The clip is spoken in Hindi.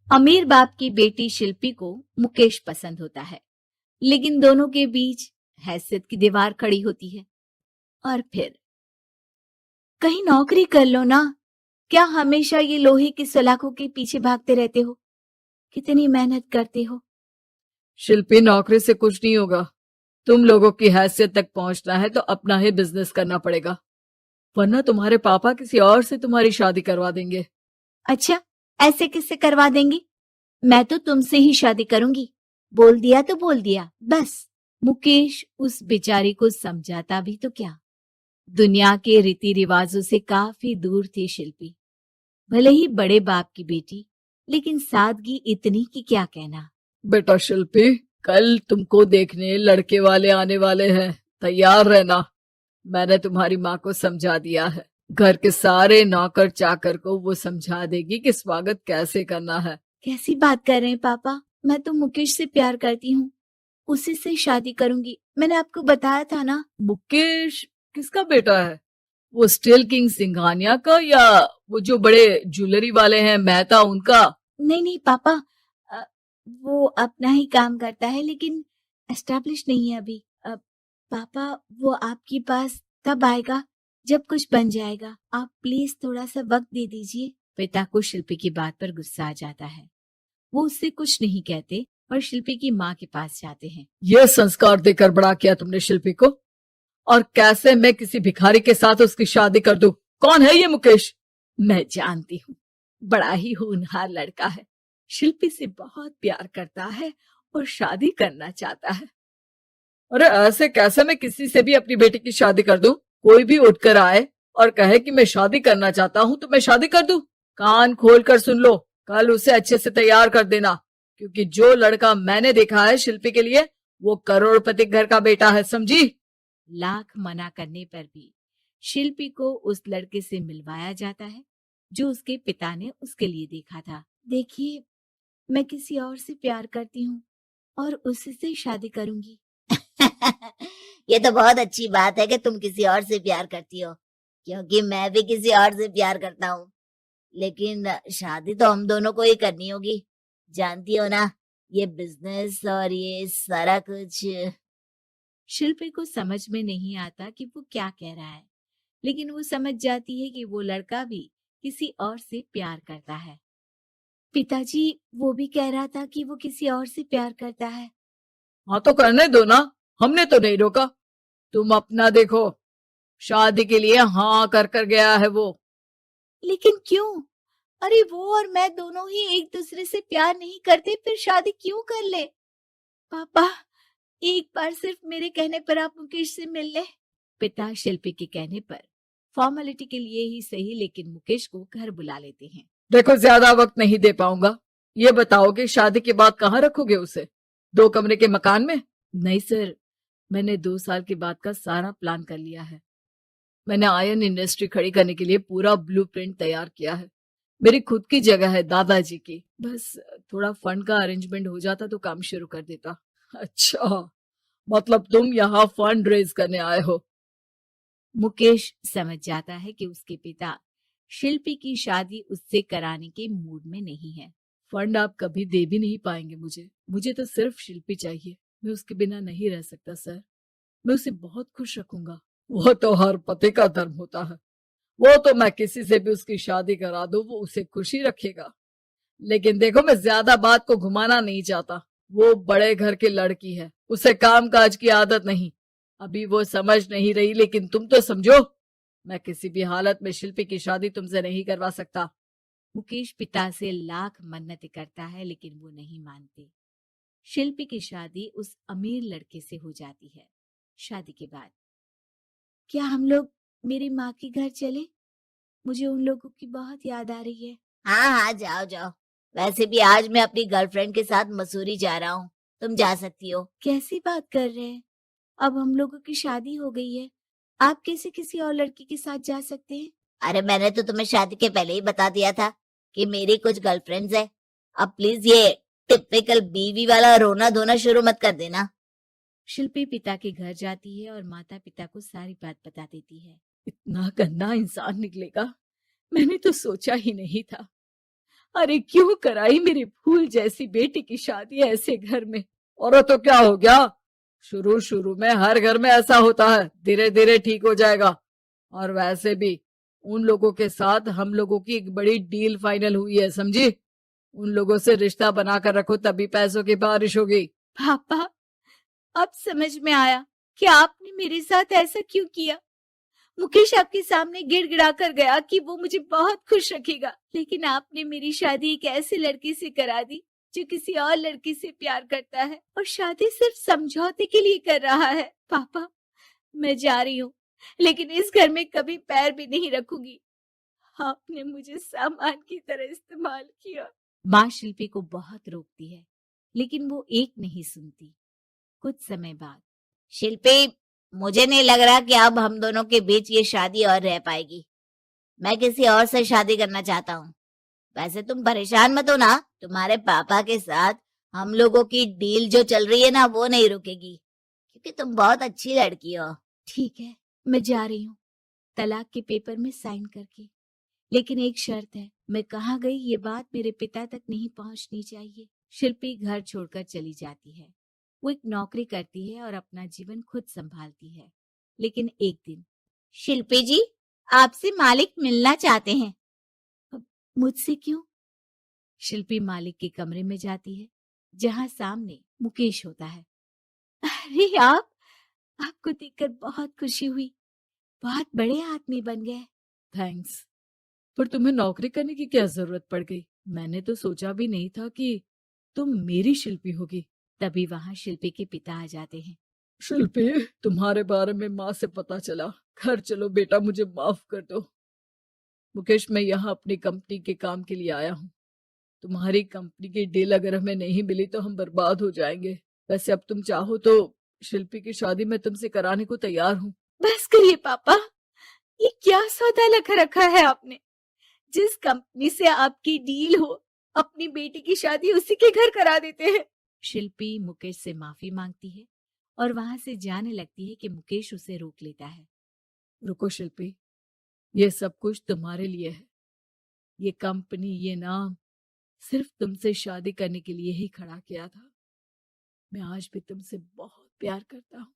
अमीर बाप की बेटी शिल्पी को मुकेश पसंद होता है, लेकिन दोनों के बीच हैसियत की दीवार खड़ी होती है। और फिर कहीं नौकरी कर लो ना, क्या हमेशा ये लोहे की सलाखों के पीछे भागते रहते हो? कितनी मेहनत करते हो। शिल्पी, नौकरी से कुछ नहीं होगा। तुम लोगों की हैसियत तक पहुंचना है तो अपना ही बिजनेस करना पड़ेगा, वरना तुम्हारे पापा किसी और से तुम्हारी शादी करवा देंगे। अच्छा, ऐसे किससे करवा देंगी? मैं तो तुमसे ही शादी करूंगी। बोल दिया तो बोल दिया, बस। मुकेश उस बेचारी को समझाता भी तो क्या। दुनिया के रीति रिवाजों से काफी दूर थी शिल्पी। भले ही बड़े बाप की बेटी, लेकिन सादगी इतनी कि क्या कहना। बेटा शिल्पी, कल तुमको देखने लड़के वाले आने वाले हैं, तैयार रहना। मैंने तुम्हारी माँ को समझा दिया है। घर के सारे नौकर चाकर को वो समझा देगी कि स्वागत कैसे करना है। कैसी बात कर रहे हैं पापा? मैं तो मुकेश से प्यार करती हूँ, उसी से शादी करूंगी। मैंने आपको बताया था ना। मुकेश किसका बेटा है? वो स्टील किंग सिंघानिया का, या वो जो बड़े ज्वेलरी वाले हैं मेहता, उनका? नहीं नहीं पापा, अ, वो अपना ही काम करता है, लेकिन एस्टेब्लिश नहीं है अभी। पापा, वो आपके पास तब आएगा जब कुछ बन जाएगा। आप प्लीज थोड़ा सा वक्त दे दीजिए। पिता को शिल्पी की बात पर गुस्सा आ जाता है। वो उससे कुछ नहीं कहते और शिल्पी की माँ के पास जाते हैं। ये संस्कार देकर बड़ा किया तुमने शिल्पी को, और कैसे मैं किसी भिखारी के साथ उसकी शादी कर दूं? कौन है ये मुकेश? मैं जानती हूँ, बड़ा ही होनहार लड़का है। शिल्पी से बहुत प्यार करता है और शादी करना चाहता है। अरे ऐसे कैसे मैं किसी से भी अपनी बेटी की शादी कर दूं? कोई भी उठकर आए और कहे कि मैं शादी करना चाहता हूं तो मैं शादी कर दूं? कान खोल कर सुन लो, कल उसे अच्छे से तैयार कर देना, क्योंकि जो लड़का मैंने देखा है शिल्पी के लिए, वो करोड़पति घर का बेटा है, समझी? लाख मना करने पर भी शिल्पी को उस लड़के से मिलवाया जाता है जो उसके पिता ने उसके लिए देखा था। देखिए, मैं किसी और से प्यार करती हूँ और उसी से शादी करूंगी। ये तो बहुत अच्छी बात है कि तुम किसी और से प्यार करती हो, क्योंकि मैं भी किसी और से प्यार करता हूँ। लेकिन शादी तो हम दोनों को ही करनी होगी, जानती हो ना, ये बिजनेस और ये सारा कुछ। शिल्पी को समझ में नहीं आता कि वो क्या कह रहा है, लेकिन वो समझ जाती है कि वो लड़का भी किसी और से प्यार करता है। पिताजी, वो भी कह रहा था कि वो किसी और से प्यार करता है। हाँ तो करने दो ना, हमने तो नहीं रोका। तुम अपना देखो, शादी के लिए हाँ कर कर गया है वो। लेकिन क्यों? अरे वो और मैं दोनों ही एक दूसरे से प्यार नहीं करते, फिर शादी क्यों कर ले? पापा, एक बार सिर्फ मेरे कहने पर आप मुकेश से मिल ले। पिता शिल्पी के कहने पर फॉर्मेलिटी के लिए ही सही, लेकिन मुकेश को घर बुला लेते हैं। देखो, ज्यादा वक्त नहीं दे पाऊंगा। ये बताओ कि शादी के बाद कहाँ रखोगे उसे? 2 कमरे के मकान में? नहीं सर, मैंने 2 साल के बाद का सारा प्लान कर लिया है। मैंने आयरन इंडस्ट्री खड़ी करने के लिए पूरा ब्लूप्रिंट तैयार किया है। मेरी खुद की जगह है दादाजी की। बस थोड़ा फंड का अरेंजमेंट हो जाता तो काम शुरू कर देता। अच्छा, मतलब तुम यहाँ फंड रेज करने आए हो? मुकेश समझ जाता है कि उसके पिता शिल्पी की शादी उससे कराने के मूड में नहीं है। फंड आप कभी दे भी नहीं पाएंगे मुझे तो सिर्फ शिल्पी चाहिए। मैं उसके बिना नहीं रह सकता सर। मैं उसे बहुत खुश रखूंगा। वो तो हर पति का धर्म होता है। वो तो मैं किसी से भी उसकी शादी करा दूं, वो उसे खुशी रखेगा। लेकिन देखो, मैं ज्यादा बात को घुमाना नहीं चाहता। वो बड़े घर की लड़की है, उसे काम काज की आदत नहीं। अभी वो समझ नहीं रही, लेकिन तुम तो समझो। मैं किसी भी हालत में शिल्पी की शादी तुमसे नहीं करवा सकता। मुकेश पिता से लाख मन्नतें करता है, लेकिन वो नहीं मानते। शिल्पी की शादी उस अमीर लड़के से हो जाती है। शादी के बाद क्या हम लोग मेरी माँ के घर चले? मुझे उन लोगों की बहुत याद आ रही है। हाँ हाँ, जाओ जाओ। वैसे भी आज मैं अपनी गर्लफ्रेंड के साथ मसूरी जा रहा हूँ, तुम जा सकती हो। कैसी बात कर रहे हैं? अब हम लोगों की शादी हो गई है, आप कैसे किसी और लड़की के साथ जा सकते हैं? अरे मैंने तो तुम्हें शादी के पहले ही बता दिया था कि मेरी कुछ गर्लफ्रेंड्स है। अब प्लीज ये टिपिकल बीवी वाला रोना धोना शुरू मत कर देना। शिल्पी पिता के घर जाती है और माता पिता को सारी बात बता देती है। इतना गंदा इंसान निकलेगा, मैंने तो सोचा ही नहीं था। अरे क्यों कराई मेरी फूल जैसी बेटी की शादी ऐसे घर में? और तो क्या हो गया? शुरू शुरू में हर घर में ऐसा होता है, धीरे धीरे ठीक हो जाएगा। और वैसे भी उन लोगों के साथ हम लोगों की एक बड़ी डील फाइनल हुई है, समझी? उन लोगों से रिश्ता बनाकर रखो, तभी पैसों की बारिश होगी। पापा, अब समझ में आया कि आपने मेरे साथ ऐसा क्यों किया। मुकेश आपके सामने गिड़गिड़ा कर गया कि वो मुझे बहुत खुश रखेगा, लेकिन आपने मेरी शादी एक ऐसे लड़के से करा दी जो किसी और लड़की से प्यार करता है और शादी सिर्फ समझौते के लिए कर रहा है। पापा, मैं जा रही हूँ, लेकिन इस घर में कभी पैर भी नहीं रखूंगी। आपने मुझे सामान की तरह इस्तेमाल किया। माँ शिल्पी को बहुत रोकती है, लेकिन वो एक नहीं सुनती। कुछ समय बाद, शिल्पी, मुझे नहीं लग रहा कि अब हम दोनों के बीच ये शादी और रह पाएगी। मैं किसी और से शादी करना चाहता हूँ। वैसे तुम परेशान मत हो ना, तुम्हारे पापा के साथ हम लोगों की डील जो चल रही है ना, वो नहीं रुकेगी, क्योंकि तुम बहुत अच्छी लड़की हो। ठीक है, मैं जा रही हूँ, तलाक के पेपर में साइन करके। लेकिन एक शर्त है, मैं कहाँ गई ये बात मेरे पिता तक नहीं पहुंचनी चाहिए। शिल्पी घर छोड़कर चली जाती है। वो एक नौकरी करती है और अपना जीवन खुद संभालती है। लेकिन एक दिन, शिल्पी जी, आपसे मालिक मिलना चाहते हैं। मुझसे क्यों? शिल्पी मालिक के कमरे में जाती है, जहां सामने मुकेश होता है। अरे आपको देखकर बहुत खुशी हुई, बहुत बड़े आदमी बन गए। थैंक्स, पर तुम्हें नौकरी करने की क्या जरूरत पड़ गई? मैंने तो सोचा भी नहीं था कि तुम मेरी शिल्पी होगी। तभी वहां शिल्पी के पिता आ जाते हैं। शिल्पी, तुम्हारे बारे में माँ से पता चला। घर चलो बेटा, मुझे माफ कर दो। मुकेश, मैं यहाँ अपनी कंपनी के काम के लिए आया हूँ। तुम्हारी कंपनी की डील अगर हमें नहीं मिली तो हम बर्बाद हो जाएंगे। वैसे अब तुम चाहो तो शिल्पी की शादी मैं तुमसे कराने को तैयार हूँ। बस करिए पापा, ये क्या सौदा लगा रखा है आपने? जिस कंपनी से आपकी डील हो, अपनी बेटी की शादी उसी के घर करा देते हैं। शिल्पी मुकेश से माफी मांगती है और वहां से जाने लगती है कि मुकेश उसे रोक लेता है। रुको शिल्पी, ये सब कुछ तुम्हारे लिए है। ये कंपनी, ये नाम सिर्फ तुमसे शादी करने के लिए ही खड़ा किया था। मैं आज भी तुमसे बहुत प्यार करता हूँ।